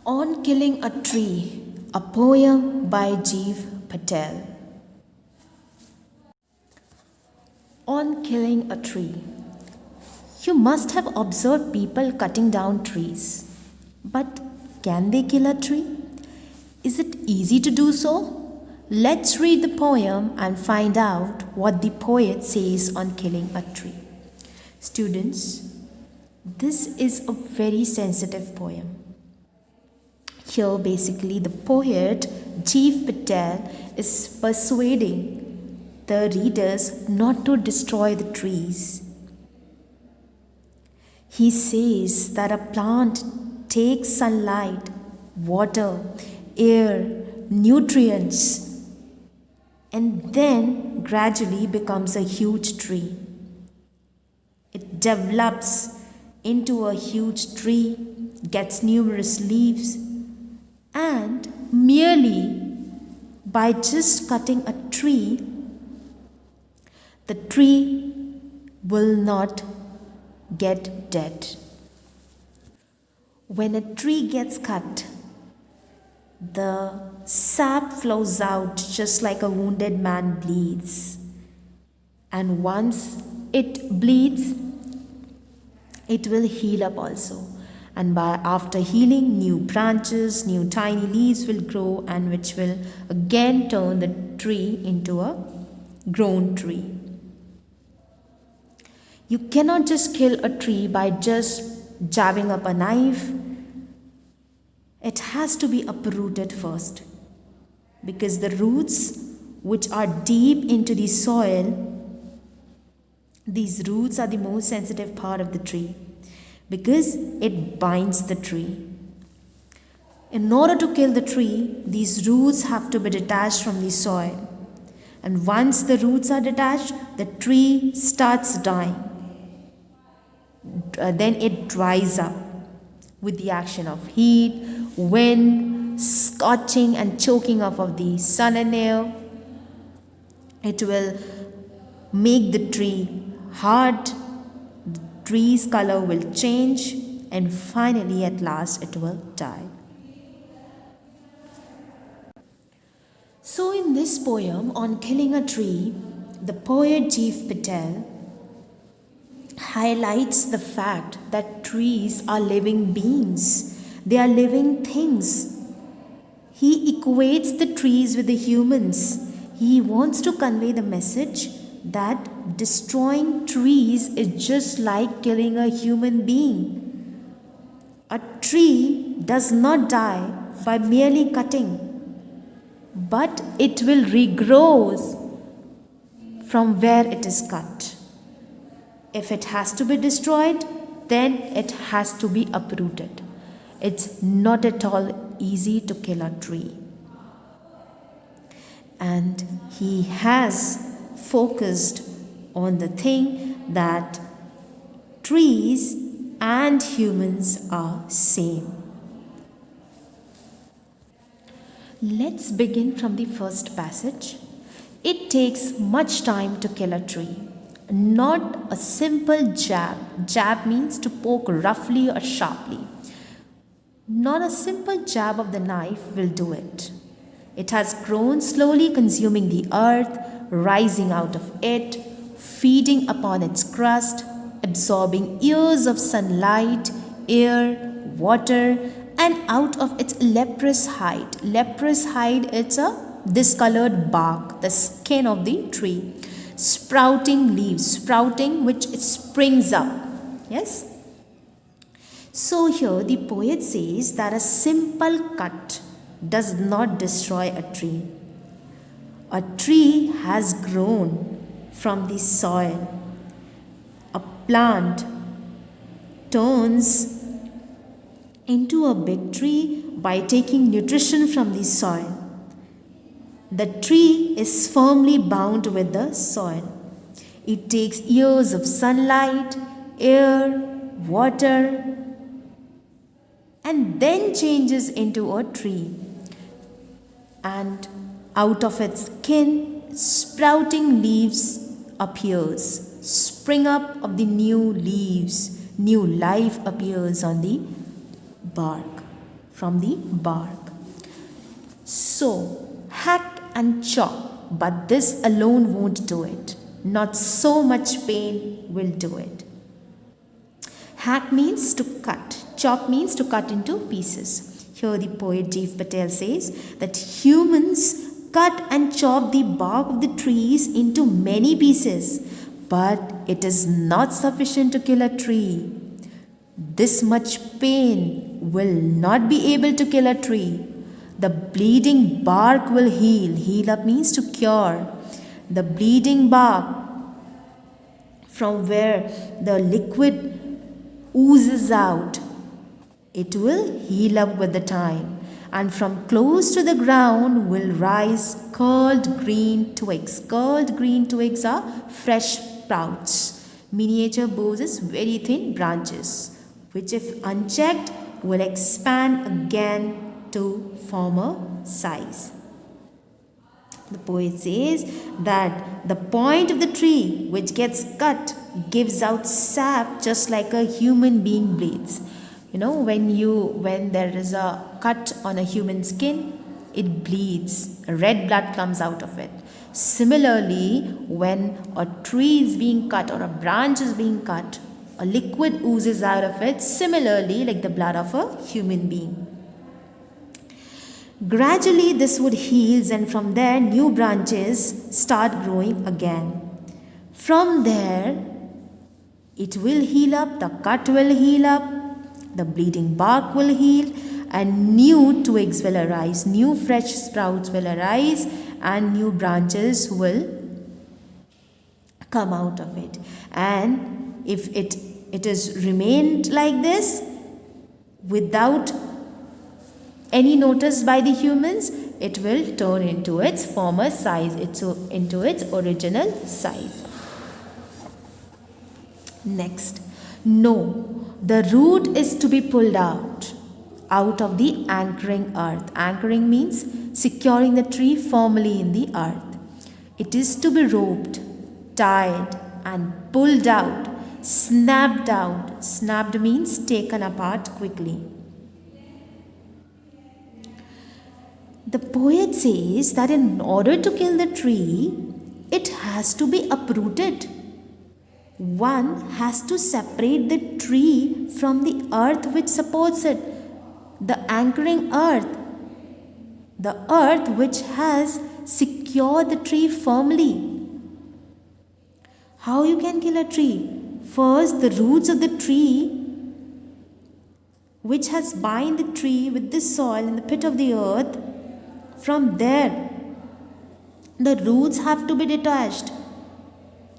On Killing a Tree, a poem by Jeev Patel. On killing a tree. You must have observed people cutting down trees. But can they kill a tree? Is it easy to do so? Let's read the poem and find out what the poet says on killing a tree. Students, this is a very sensitive poem. Here basically the poet Jeev Patel is persuading the readers not to destroy the trees. He says that a plant takes sunlight, water, air, nutrients, and then gradually becomes a huge tree. It develops into a huge tree, gets numerous leaves, and merely by just cutting a tree, the tree will not get dead. When a tree gets cut, the sap flows out just like a wounded man bleeds. And once it bleeds, it will heal up also. And after healing, new branches, new tiny leaves will grow, and which will again turn the tree into a grown tree. You cannot just kill a tree by just jabbing up a knife. It has to be uprooted first, because the roots which are deep into the soil, these roots are the most sensitive part of the tree, because it binds the tree. In order to kill the tree, these roots have to be detached from the soil. And once the roots are detached, the tree starts dying. Then it dries up with the action of heat, wind, scorching and choking off of the sun and air. It will make the tree hard, the tree's color will change, and finally at last it will die. So in this poem on killing a tree, the poet Jeev Patel highlights the fact that trees are living beings. They are living things. He equates the trees with the humans. He wants to convey the message that destroying trees is just like killing a human being. A tree does not die by merely cutting, but it will regrow from where it is cut. If it has to be destroyed, then it has to be uprooted. It's not at all easy to kill a tree. And he has focused on the thing that trees and humans are same. Let's begin from the first passage. It takes much time to kill a tree. Not a simple jab. Jab means to poke roughly or sharply. Not a simple jab of the knife will do it. It has grown slowly, consuming the earth, rising out of it, feeding upon its crust, absorbing years of sunlight, air, water, and out of its leprous hide. Leprous hide, it's a discolored bark, the skin of the tree. Sprouting leaves, sprouting which it springs up. Yes? So here the poet says that a simple cut does not destroy a tree. A tree has grown from the soil. A plant turns into a big tree by taking nutrition from the soil. The tree is firmly bound with the soil. It takes years of sunlight, air, water, and then changes into a tree. And out of its skin, sprouting leaves appears. Spring up of the new leaves, new life appears on the bark. from the bark. So, hack and chop, but this alone won't do it. Not so much pain will do it. Hack means to cut, chop means to cut into pieces. Here the poet Dev Patel says that humans cut and chop the bark of the trees into many pieces, but it is not sufficient to kill a tree. This much pain will not be able to kill a tree. The bleeding bark will heal. Heal up means to cure. The bleeding bark, from where the liquid oozes out, it will heal up with the time. And from close to the ground will rise curled green twigs. Curled green twigs are fresh sprouts. Miniature boughs is very thin branches, which if unchecked will expand again to former size. The poet says that the point of the tree which gets cut gives out sap just like a human being bleeds. You know, when there is a cut on a human skin, it bleeds. Red blood comes out of it. Similarly, when a tree is being cut or a branch is being cut, a liquid oozes out of it, similarly like the blood of a human being. Gradually this wood heals, and from there new branches start growing again. From there it will heal up, the cut will heal up, the bleeding bark will heal, and new twigs will arise, new fresh sprouts will arise, and new branches will come out of it. And if it is remained like this without any notice by the humans, it will turn into its former size, into its original size. Next, no, the root is to be pulled out of the anchoring earth. Anchoring means securing the tree firmly in the earth. It is to be roped, tied, and pulled out, snapped out. Snapped means taken apart quickly. The poet says that in order to kill the tree, it has to be uprooted. One has to separate the tree from the earth which supports it, the anchoring earth, the earth which has secured the tree firmly. How you can kill a tree? First, the roots of the tree which has bind the tree with the soil in the pit of the earth, from there the roots have to be detached.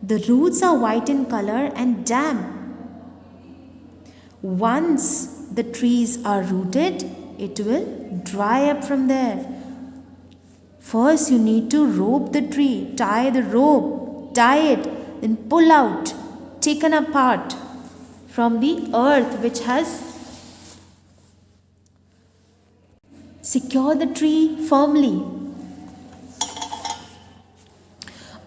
The roots are white in color and damp. Once the trees are rooted, it will dry up from there. First you need to rope the tree, tie the rope, tie it, then pull out, taken apart from the earth which has secured the tree firmly,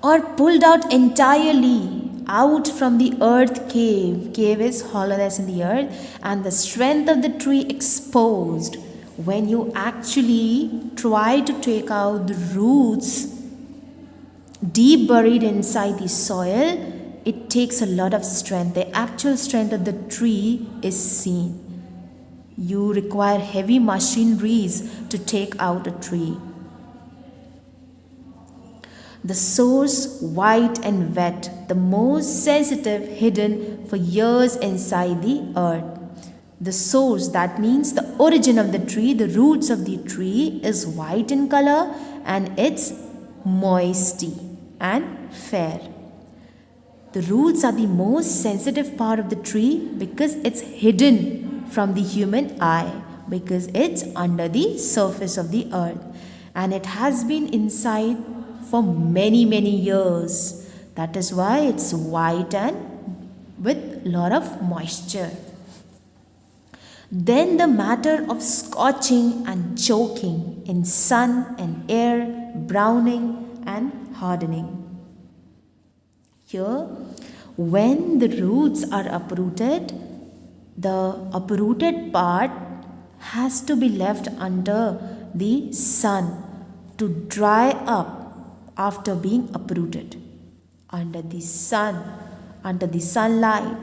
or pulled out entirely out from the earth cave. Cave is hollowness in the earth, and the strength of the tree exposed. When you actually try to take out the roots deep buried inside the soil, it takes a lot of strength. The actual strength of the tree is seen. You require heavy machineries to take out a tree. The source, white and wet, the most sensitive, hidden for years inside the earth. The source, that means the origin of the tree, the roots of the tree, is white in color and it's moisty and fair. The roots are the most sensitive part of the tree because it's hidden from the human eye, because it's under the surface of the earth, and it has been inside for many years. That is why it's white and with lot of moisture. Then the matter of scorching and choking in sun and air, browning and hardening. Here, when the roots are uprooted, the uprooted part has to be left under the sun to dry up after being uprooted. Under the sun, under the sunlight,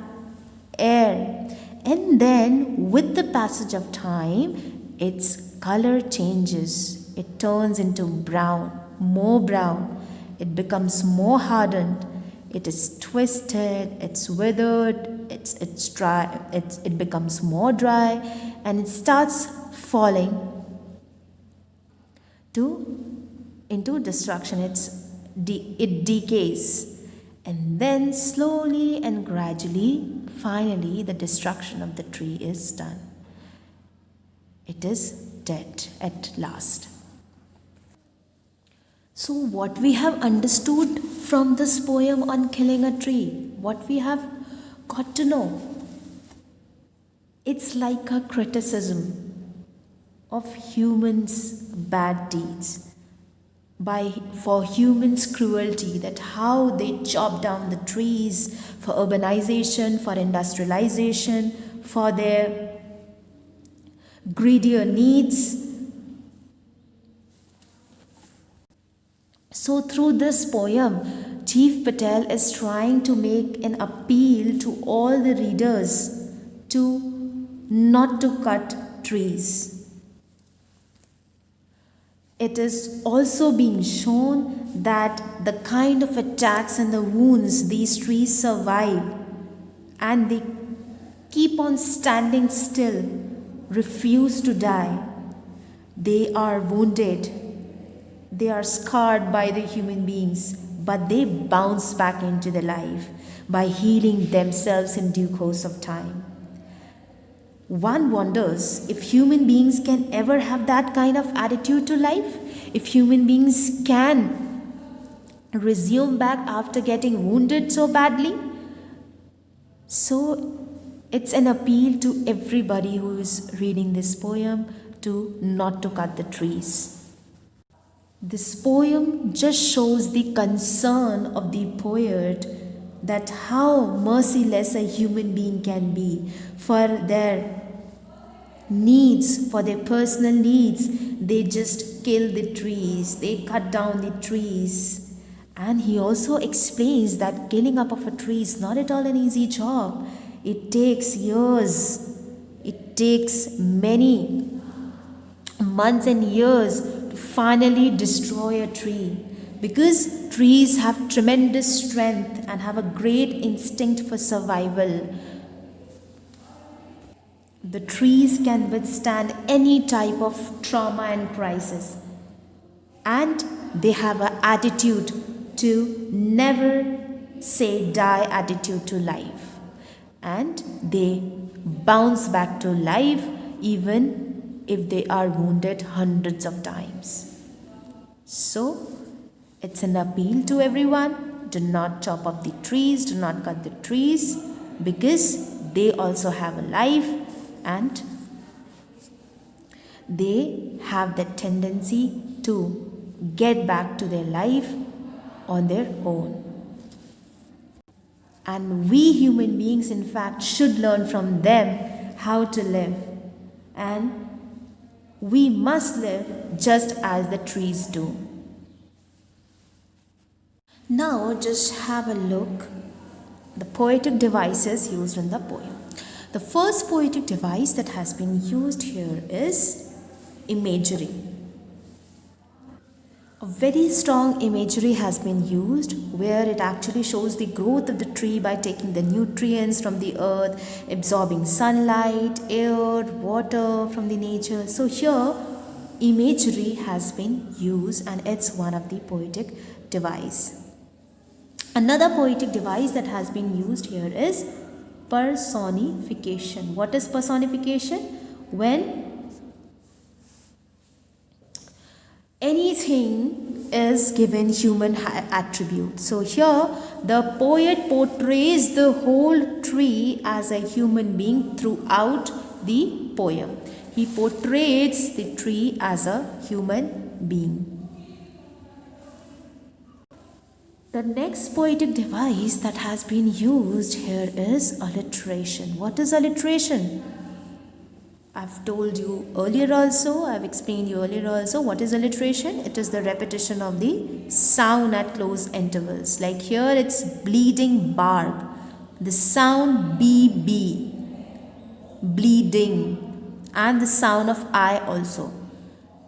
air, and then with the passage of time, its color changes. It turns into brown, more brown. It becomes more hardened. It is twisted, it's withered, it's dry, it becomes more dry, and it starts falling into destruction. It decays, and then slowly and gradually, finally, the destruction of the tree is done. It is dead at last. So, what we have understood from this poem on killing a tree, what we have got to know, it's like a criticism of humans' bad deeds, for humans' cruelty, that how they chop down the trees for urbanization, for industrialization, for their greedier needs. So through this poem, Chief Patel is trying to make an appeal to all the readers to not to cut trees. It is also being shown that the kind of attacks and the wounds these trees survive, and they keep on standing still, refuse to die. They are wounded, they are scarred by the human beings, but they bounce back into the life by healing themselves in due course of time. One wonders if human beings can ever have that kind of attitude to life, if human beings can resume back after getting wounded so badly. So it's an appeal to everybody who is reading this poem to not to cut the trees. This poem just shows the concern of the poet, that how merciless a human being can be for their needs, for their personal needs. They just kill the trees, they cut down the trees. And he also explains that killing up of a tree is not at all an easy job. It takes years, it takes many months and years to finally destroy a tree, because trees have tremendous strength and have a great instinct for survival. The trees can withstand any type of trauma and crisis, and they have an attitude to never say die attitude to life, and they bounce back to life even if they are wounded hundreds of times. So it's an appeal to everyone, do not chop off the trees, do not cut the trees, because they also have a life and they have the tendency to get back to their life on their own. And we human beings, in fact, should learn from them how to live. And we must live just as the trees do. Now just have a look the poetic devices used in the poem. The first poetic device that has been used here is imagery. A very strong imagery has been used, where it actually shows the growth of the tree by taking the nutrients from the earth, absorbing sunlight, air, water from the nature. So here imagery has been used, and it's one of the poetic device. Another poetic device that has been used here is personification. What is personification? When anything is given human attribute. So here the poet portrays the whole tree as a human being throughout the poem. He portrays the tree as a human being. The next poetic device that has been used here is alliteration. What is alliteration? I've told you earlier also, I've explained you earlier also, what is alliteration? It is the repetition of the sound at close intervals. Like here it's bleeding bark. The sound BB, bleeding, and the sound of I also,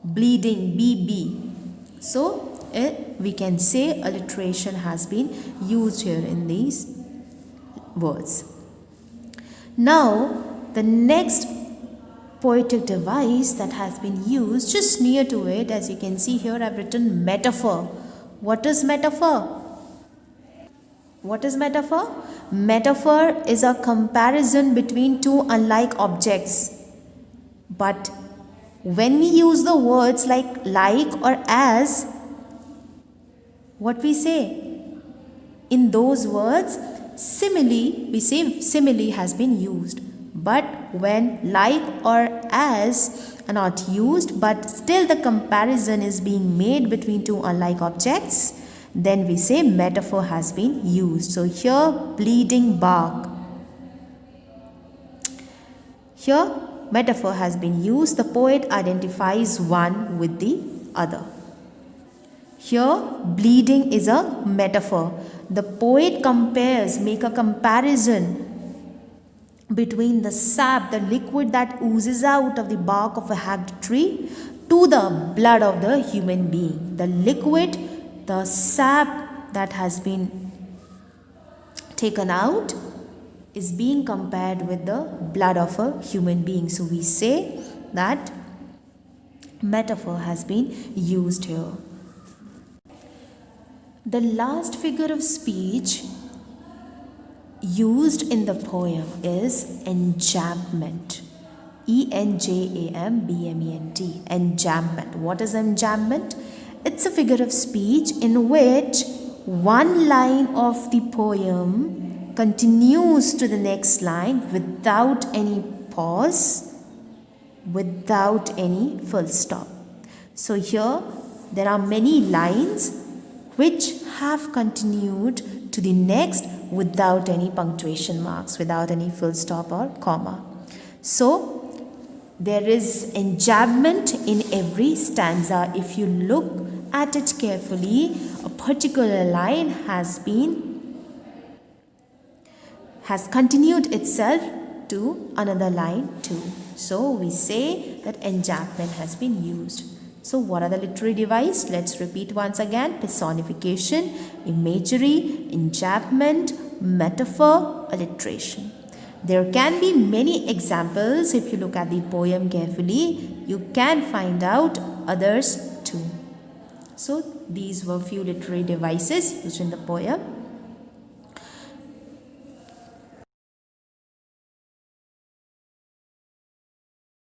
bleeding, BB. So we can say alliteration has been used here in these words. Now the next poetic device that has been used just near to it, as you can see here, I've written metaphor. What is metaphor? What is metaphor? Metaphor is a comparison between two unlike objects. But when we use the words like or as, what we say? In those words, simile, we say simile has been used. But when like or as are not used, but still the comparison is being made between two unlike objects, then we say metaphor has been used. So here, bleeding bark. Here, metaphor has been used. The poet identifies one with the other. Here, bleeding is a metaphor. The poet make a comparison between the sap, the liquid that oozes out of the bark of a hacked tree, to the blood of the human being. The liquid, the sap that has been taken out, is being compared with the blood of a human being. So we say that metaphor has been used here. The last figure of speech used in the poem is enjambment. E-N-J-A-M-B-M-E-N-T. Enjambment. What is enjambment? It's a figure of speech in which one line of the poem continues to the next line without any pause, without any full stop. So here there are many lines which have continued to the next without any punctuation marks, without any full stop or comma. So there is enjambment in every stanza. If you look at it carefully, a particular line has continued itself to another line too. So we say that enjambment has been used. So what are the literary devices? Let's repeat once again. Personification, imagery, enjambment, metaphor, alliteration. There can be many examples. If you look at the poem carefully, you can find out others too. So these were few literary devices used in the poem.